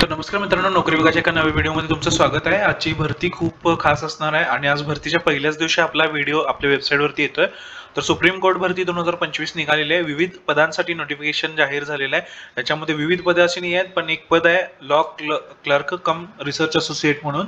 तर नमस्कार मित्रांनो, नोकरी विभागाच्या एका नव्या व्हिडिओमध्ये तुमचं स्वागत आहे। आजची भरती खूप खास असणार आहे आणि आज भरतीच्या पहिल्याच दिवशी आपला व्हिडिओ आपल्या वेबसाईटवरती येतोय। तर सुप्रीम कोर्ट भरती 2025 निघालेली आहे। विविध पदांसाठी नोटिफिकेशन जाहीर झालेलं आहे। त्याच्यामध्ये विविध पदे अशी नाही आहेत, पण एक पद आहे लॉ क्लर्क कम रिसर्च असोसिएट म्हणून।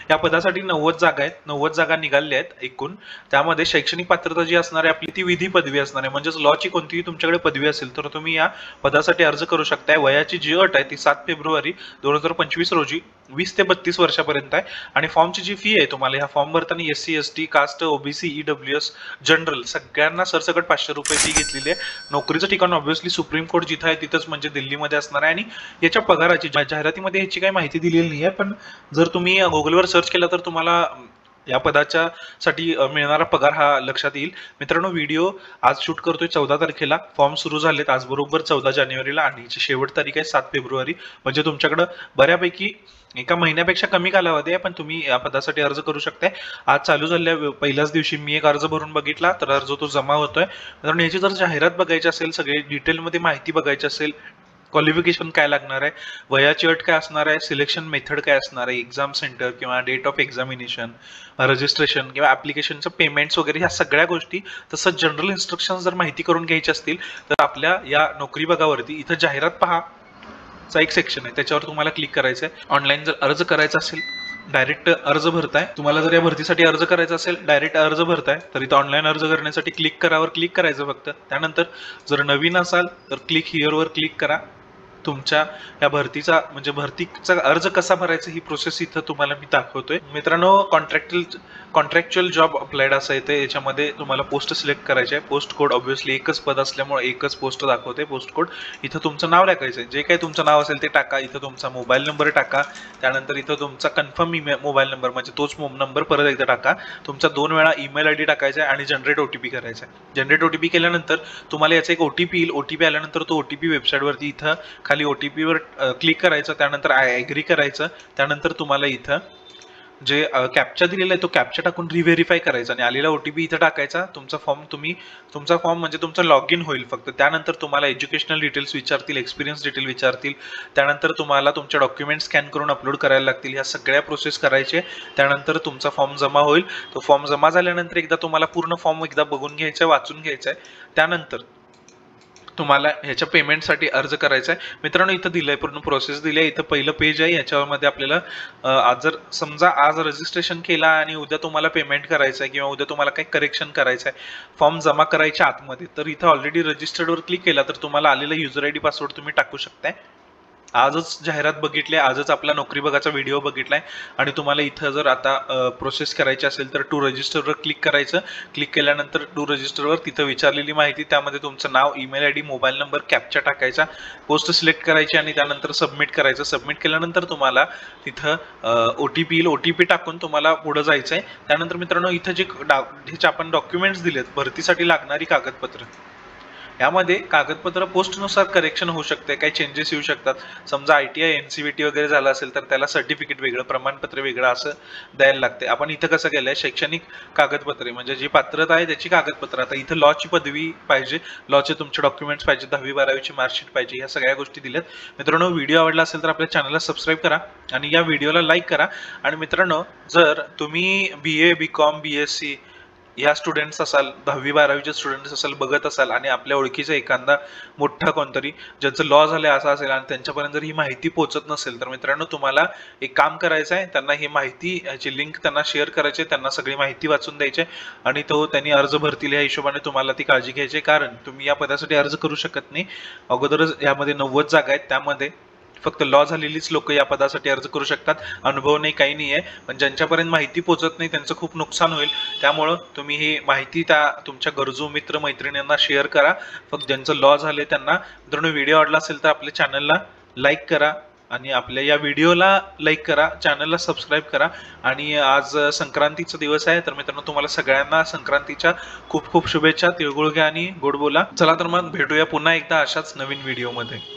या पदासाठी 90 जागा आहेत, 90 जागा निघालेल्या आहेत एकूण। त्यामध्ये शैक्षणिक पात्रता जी असणार आहे आपली ती विधी पदवी असणार आहे, म्हणजेच लॉची कोणतीही तुमच्याकडे पदवी असेल तर तुम्ही या पदासाठी अर्ज करू शकताय। वयाची जी अट आहे ती 7 फेब्रुवारी 2025 रोजी 20 ते 32 वर्षापर्यंत आहे आणि फॉर्मची जी फी आहे तुम्हाला ह्या फॉर्म भरताना SC ST caste OBC EWS general सगळ्यांना सरसकट 500 रुपये फी घेतलेली आहे। नोकरीचं ठिकाण ऑब्व्हियसली सुप्रीम कोर्ट जिथं आहे तिथंच म्हणजे दिल्लीमध्ये असणार आहे आणि याच्या पगाराची जाहिरातीमध्ये याची काही माहिती दिलेली नाही आहे, पण जर तुम्ही गुगलवर सर्च केला तर तुम्हाला या पदाच्या साठी मिळणारा पगार हा लक्षात येईल। मित्रांनो, व्हिडिओ आज शूट करतोय 14 तारखेला, फॉर्म सुरू झालेत आज बरोबर 14 जानेवारीला आणि याची शेवट तारीख आहे 7 फेब्रुवारी। म्हणजे तुमच्याकडे बऱ्यापैकी एका महिन्यापेक्षा कमी कालावधी आहे, पण तुम्ही या पदासाठी अर्ज करू शकताय। आज चालू झालेल्या पहिल्याच दिवशी मी एक अर्ज भरून बघितला तर अर्ज तो जमा होतोय। कारण याची जर जाहिरात बघायची असेल, सगळे डिटेलमध्ये माहिती बघायची असेल, क्वालिफिकेशन काय लागणार आहे, वयाची अट काय असणार आहे, सिलेक्शन मेथड काय असणार आहे, एक्झाम सेंटर किंवा डेट ऑफ एक्झामिनेशन, रजिस्ट्रेशन किंवा ऍप्लिकेशनचं पेमेंट्स वगैरे ह्या सगळ्या गोष्टी, तसंच जनरल इन्स्ट्रक्शन जर माहिती करून घ्यायची असतील तर आपल्या या नोकरी बघावरती इथं जाहिरात पहा चा एक सेक्शन आहे, त्याच्यावर तुम्हाला क्लिक करायचं आहे। ऑनलाईन जर अर्ज करायचा असेल डायरेक्ट अर्ज भरताय, तुम्हाला जर या भरतीसाठी अर्ज करायचा असेल डायरेक्ट अर्ज भरताय तर इथं ऑनलाईन अर्ज करण्यासाठी क्लिक करावर क्लिक करायचं फक्त। त्यानंतर जर नवीन असाल तर क्लिक हिअरवर क्लिक करा। तुमच्या या भरतीचा म्हणजे भरतीचा अर्ज कसा भरायचा ही प्रोसेस इथं तुम्हाला मी दाखवतोय। मित्रांनो, कॉन्ट्रॅक्च्युअल जॉब अप्लाइड असं येते, याच्यामध्ये तुम्हाला पोस्ट सिलेक्ट करायचे आहे। पोस्ट कोड ऑब्व्हियसली एकच पद असल्यामुळे एकच पोस्ट दाखवते पोस्ट कोड। इथं तुमचं नाव टाकायचं आहे, जे काही तुमचं नाव असेल ते टाका। इथं तुमचा मोबाईल नंबर टाका, त्यानंतर इथं तुमचा कन्फर्म मोबाईल नंबर म्हणजे तोच नंबर परत एकदा टाका। तुमचा 2 वेळा ईमेल ID टाकायचा आहे आणि जनरेट OTP करायचा आहे। जनरेट OTP केल्यानंतर तुम्हाला याचा एक OTP येईल। OTP आल्यानंतर तो OTP वेबसाईटवरती इथं खाली OTP वर क्लिक करायचं, त्यानंतर आय एग्री करायचं। त्यानंतर तुम्हाला इथं जे कॅप्चा दिलेला आहे तो कॅप्चा टाकून रिव्हेरीफाय करायचा आणि आलेला OTP इथं टाकायचा। तुमचा फॉर्म म्हणजे तुमचं लॉग इन होईल फक्त। त्यानंतर तुम्हाला एज्युकेशनल डिटेल्स विचारतील, एक्सपिरियन्स डिटेल विचारतील, त्यानंतर तुम्हाला तुमचे डॉक्युमेंट स्कॅन करून अपलोड करायला लागतील। ह्या सगळ्या प्रोसेस करायचे, त्यानंतर तुमचा फॉर्म जमा होईल। तो फॉर्म जमा झाल्यानंतर एकदा तुम्हाला पूर्ण फॉर्म एकदा बघून घ्यायचा, वाचून घ्यायचा आहे, त्यानंतर तुम्हाला ह्याच्या पेमेंटसाठी अर्ज करायचा आहे। मित्रांनो, इथं दिलंय पूर्ण प्रोसेस दिली आहे। इथं पहिलं पेज आहे, याच्यामध्ये आपल्याला आज जर समजा आज रजिस्ट्रेशन केला आणि उद्या तुम्हाला पेमेंट करायचं आहे किंवा उद्या तुम्हाला काही करेक्शन करायचं आहे फॉर्म जमा करायच्या आतमध्ये, तर इथं ऑलरेडी रजिस्टर्डवर क्लिक केला तर तुम्हाला आलेला युजर ID पासवर्ड तुम्ही टाकू शकताय। आजच जाहिरात बघितली, आजच आपला नोकरी बघाचा व्हिडिओ बघितलाय आणि तुम्हाला इथं जर आता प्रोसेस करायची असेल तर टू रजिस्टरवर क्लिक करायचं। क्लिक केल्यानंतर टू रजिस्टरवर तिथं विचारलेली माहिती, त्यामध्ये तुमचं नाव, email ID, mobile number, captcha टाकायचा, पोस्ट सिलेक्ट करायची आणि त्यानंतर सबमिट करायचं। सबमिट केल्यानंतर तुम्हाला तिथं OTP येईल, OTP टाकून तुम्हाला पुढे जायचं आहे। त्यानंतर मित्रांनो, इथं जे आपण डॉक्युमेंट्स दिलेत भरतीसाठी लागणारी कागदपत्र, यामध्ये कागदपत्र पोस्टनुसार करेक्शन होऊ शकते, काही चेंजेस येऊ शकतात। समजा ITI NCVT वगैरे झालं असेल तर त्याला सर्टिफिकेट वेगळं, प्रमाणपत्र वेगळं असं द्यायला लागते। आपण इथं कसं केलंय, शैक्षणिक कागदपत्रे म्हणजे जी पात्रता आहे त्याची कागदपत्र। आता इथं लॉची पदवी पाहिजे, लॉचे तुमचे डॉक्युमेंट्स पाहिजे, 10वी 12वीची मार्कशीट पाहिजे, या सगळ्या गोष्टी दिल्यात। मित्रांनो, व्हिडिओ आवडला असेल तर आपल्या चॅनलला सबस्क्राईब करा आणि या व्हिडिओला लाईक करा। आणि मित्रांनो, जर तुम्ही BA BCom BSc या स्टुडंट्स असाल, 10वी 12वीचे स्टुडंट्स असाल, बघत असाल आणि आपल्या ओळखीचा एखादा मोठा कोणतरी ज्याचं लॉ झालंय असं असेल आणि त्यांच्यापर्यंत जर ही माहिती पोहोचत नसेल तर मित्रांनो, तुम्हाला एक काम करायचं आहे, त्यांना ही माहिती ह्याची लिंक त्यांना शेअर करायची, त्यांना सगळी माहिती वाचून द्यायची आणि त्यांनी अर्ज भरतील या हिशोबाने तुम्हाला ती काळजी घ्यायची। कारण तुम्ही या पदासाठी अर्ज करू शकत नाही, अगोदरच यामध्ये 90 जागा आहेत, त्यामध्ये फक्त लॉ झालेलीच लोक या पदासाठी अर्ज करू शकतात। अनुभव नाही, काही नाही आहे, पण ज्यांच्यापर्यंत माहिती पोहोचत नाही त्यांचं खूप नुकसान होईल। त्यामुळं तुम्ही ही माहिती तुमच्या गरजू मित्र मैत्रिणींना शेअर करा, फक्त ज्यांचं लॉ झाले त्यांना। मित्रांनो, व्हिडिओ आवडला असेल तर आपल्या चॅनलला लाईक करा आणि आपल्या या व्हिडिओला लाईक करा, चॅनलला सबस्क्राईब करा। आणि आज संक्रांतीचा दिवस आहे, तर मित्रांनो तुम्हाला सगळ्यांना संक्रांतीच्या खूप खूप शुभेच्छा। तिळगुळ घ्या आणि गोड बोला। चला तर मग भेटूया पुन्हा एकदा अशाच नवीन व्हिडिओमध्ये।